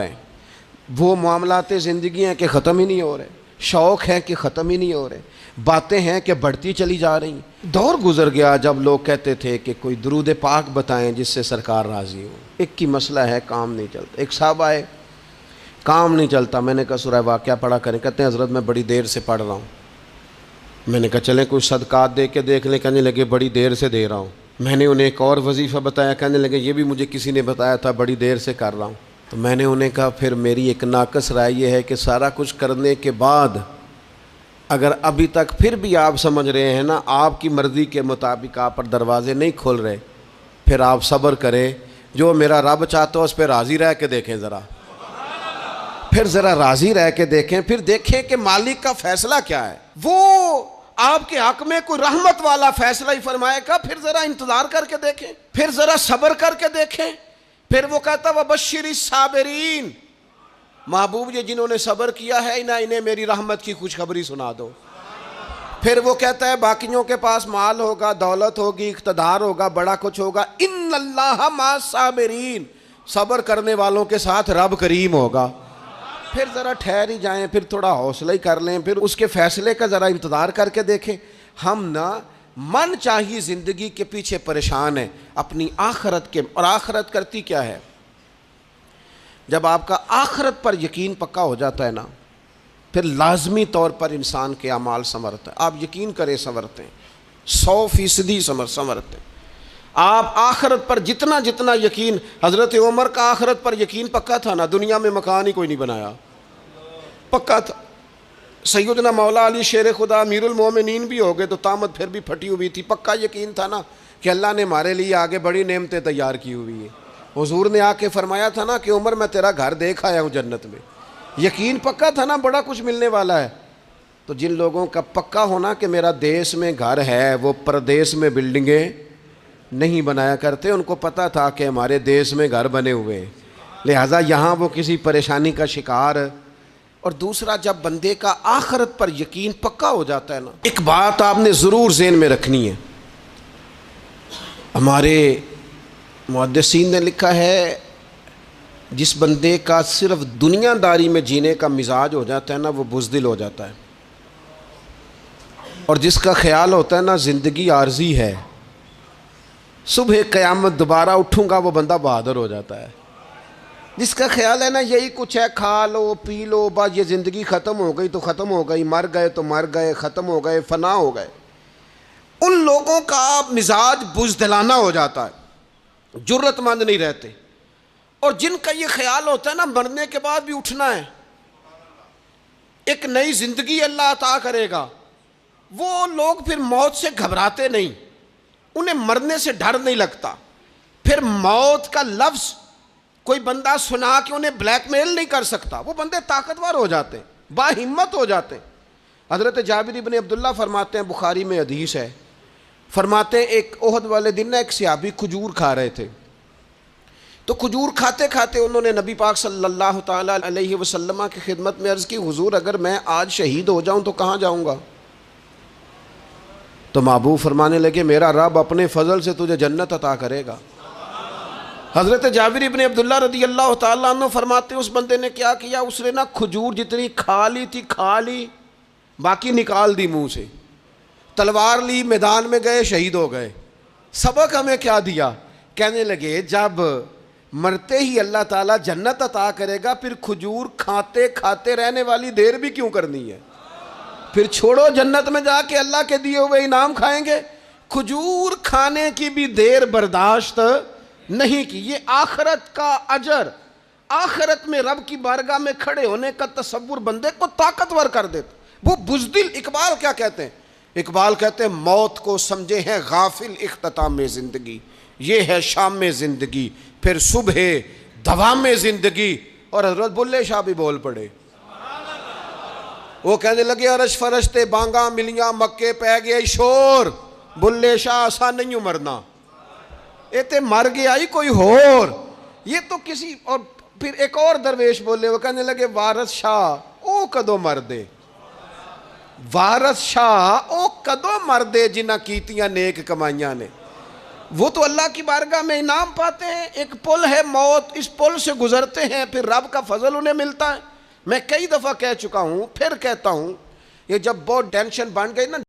ہیں وہ معاملات زندگی ہیں کہ ختم ہی نہیں ہو رہے، شوق ہیں کہ ختم ہی نہیں ہو رہے، باتیں ہیں کہ بڑھتی چلی جا رہی ہیں۔ دور گزر گیا جب لوگ کہتے تھے کہ کوئی درود پاک بتائیں جس سے سرکار راضی ہو۔ ایک کی مسئلہ ہے کام نہیں چلتا۔ ایک صاحب آئے، کام نہیں چلتا، میں نے کہا سورہ واقعہ پڑھا کریں، کہتے ہیں حضرت میں بڑی دیر سے پڑھ رہا ہوں۔ میں نے کہا چلیں کوئی صدقات دے کے دیکھ لیں، کہنے لگے بڑی دیر سے دے رہا ہوں۔ میں نے انہیں ایک اور وظیفہ بتایا، کہنے لگے یہ بھی مجھے کسی نے بتایا تھا، بڑی دیر سے کر رہا ہوں۔ تو میں نے انہیں کہا پھر میری ایک ناقص رائے یہ ہے کہ سارا کچھ کرنے کے بعد اگر ابھی تک پھر بھی آپ سمجھ رہے ہیں نا آپ کی مرضی کے مطابق آپ پر دروازے نہیں کھول رہے، پھر آپ صبر کریں، جو میرا رب چاہتا ہو اس پہ راضی رہ کے دیکھیں، پھر ذرا راضی رہ کے دیکھیں، پھر دیکھیں کہ مالک کا فیصلہ کیا ہے۔ وہ آپ کے حق میں کوئی رحمت والا فیصلہ ہی فرمائے گا، پھر ذرا انتظار کر کے دیکھیں، پھر ذرا صبر کر کے دیکھیں۔ پھر وہ کہتا وَبَشِّرِ الصَّابِرِينَ، محبوب یہ جنہوں نے صبر کیا ہے انہیں میری رحمت کی خوشخبری سنا دو۔ پھر وہ کہتا ہے باقیوں کے پاس مال ہوگا، دولت ہوگی، اقتدار ہوگا، بڑا کچھ ہوگا، ان اللہ مع الصابرین، صبر کرنے والوں کے ساتھ رب کریم ہوگا۔ پھر ذرا ٹھہر ہی جائیں، پھر تھوڑا حوصلہ ہی کر لیں، پھر اس کے فیصلے کا ذرا انتظار کر کے دیکھیں۔ ہم نا من چاہیے زندگی کے پیچھے پریشان ہیں اپنی آخرت کے، اور آخرت کرتی کیا ہے؟ جب آپ کا آخرت پر یقین پکا ہو جاتا ہے نا، پھر لازمی طور پر انسان کے اعمال سنورتا ہے۔ آپ یقین کریں سنورتے ہیں، 100% سنورتے ہیں۔ آپ آخرت پر جتنا جتنا یقین، حضرت عمر کا آخرت پر یقین پکا تھا نا، دنیا میں مکان ہی کوئی نہیں بنایا، پکا تھا۔ سیدنا مولا علی شیر خدا امیر المومنین بھی ہو گئے تو طامت پھر بھی پھٹی ہوئی تھی، پکا یقین تھا نا کہ اللہ نے ہمارے لیے آگے بڑی نعمتیں تیار کی ہوئی ہیں۔ حضور نے آ کے فرمایا تھا نا کہ عمر میں تیرا گھر دیکھ آیا ہوں جنت میں، یقین پکا تھا نا بڑا کچھ ملنے والا ہے۔ تو جن لوگوں کا پکا ہونا کہ میرا دیس میں گھر ہے، وہ پردیس میں بلڈنگیں نہیں بنایا کرتے، ان کو پتا تھا کہ ہمارے دیس میں گھر بنے ہوئے، لہٰذا یہاں وہ کسی پریشانی کا شکار۔ اور دوسرا جب بندے کا آخرت پر یقین پکا ہو جاتا ہے نا، ایک بات آپ نے ضرور ذہن میں رکھنی ہے، ہمارے محدثین نے لکھا ہے جس بندے کا صرف دنیا داری میں جینے کا مزاج ہو جاتا ہے نا وہ بزدل ہو جاتا ہے، اور جس کا خیال ہوتا ہے نا زندگی عارضی ہے، صبح قیامت دوبارہ اٹھوں گا، وہ بندہ بہادر ہو جاتا ہے۔ جس کا خیال ہے نا یہی کچھ ہے، کھا لو پی لو بس، یہ زندگی ختم ہو گئی تو ختم ہو گئی، مر گئے تو مر گئے، ختم ہو گئے، فنا ہو گئے، ان لوگوں کا مزاج بزدلانہ ہو جاتا ہے، جرت مند نہیں رہتے۔ اور جن کا یہ خیال ہوتا ہے نا مرنے کے بعد بھی اٹھنا ہے، ایک نئی زندگی اللہ عطا کرے گا، وہ لوگ پھر موت سے گھبراتے نہیں، انہیں مرنے سے ڈر نہیں لگتا۔ پھر موت کا لفظ کوئی بندہ سنا کہ انہیں بلیک میل نہیں کر سکتا، وہ بندے طاقتور ہو جاتے، باہمت ہو جاتے۔ حضرت جابر بن عبداللہ فرماتے ہیں، بخاری میں حدیث ہے، فرماتے ہیں ایک احد والے دن ایک صحابی کھجور کھا رہے تھے، تو کھجور کھاتے کھاتے انہوں نے نبی پاک صلی اللہ تعالیٰ علیہ وسلم کی خدمت میں عرض کی، حضور اگر میں آج شہید ہو جاؤں تو کہاں جاؤں گا؟ تو محبوب فرمانے لگے میرا رب اپنے فضل سے تجھے جنت عطا کرے گا۔ حضرت جابر ابن عبداللہ رضی اللہ تعالیٰ عنہ فرماتے ہیں اس بندے نے کیا کیا، اس نے نا کھجور جتنی کھا لی تھی کھا لی، باقی نکال دی منہ سے، تلوار لی، میدان میں گئے، شہید ہو گئے۔ سبق ہمیں کیا دیا؟ کہنے لگے جب مرتے ہی اللہ تعالیٰ جنت عطا کرے گا، پھر کھجور کھاتے کھاتے رہنے والی دیر بھی کیوں کرنی ہے؟ پھر چھوڑو، جنت میں جا کے اللہ کے دیے ہوئے انعام کھائیں گے۔ کھجور کھانے کی بھی دیر برداشت نہیں کی۔ یہ آخرت کا اجر، آخرت میں رب کی بارگاہ میں کھڑے ہونے کا تصور بندے کو طاقتور کر دیتا۔ وہ بزدل، اقبال کیا کہتے ہیں؟ اقبال کہتے ہیں موت کو سمجھے ہیں غافل اختتام زندگی، یہ ہے شام زندگی پھر صبح دوام زندگی۔ اور حضرت بلے شاہ بھی بول پڑے، وہ کہنے لگے عرش فرشتے بانگاں ملیاں مکے پہ گیا شور، بلے شاہ آسان نہیں ہوں مرنا، یہ تے مر گیا ہی کوئی ہور، یہ تو کسی۔ اور پھر ایک اور درویش بولے، وہ کہنے لگے وارث شاہ او کدو مردے، وارث شاہ او کدو مردے جنہ کیتیاں نیک کمائیاں نے۔ وہ تو اللہ کی بارگاہ میں انعام پاتے ہیں. ایک پل ہے موت, اس پل سے گزرتے ہیں, پھر رب کا فضل انہیں ملتا ہے. میں کئی دفعہ کہہ چکا ہوں, پھر کہتا ہوں, یہ جب بہت ٹینشن بن گئی نا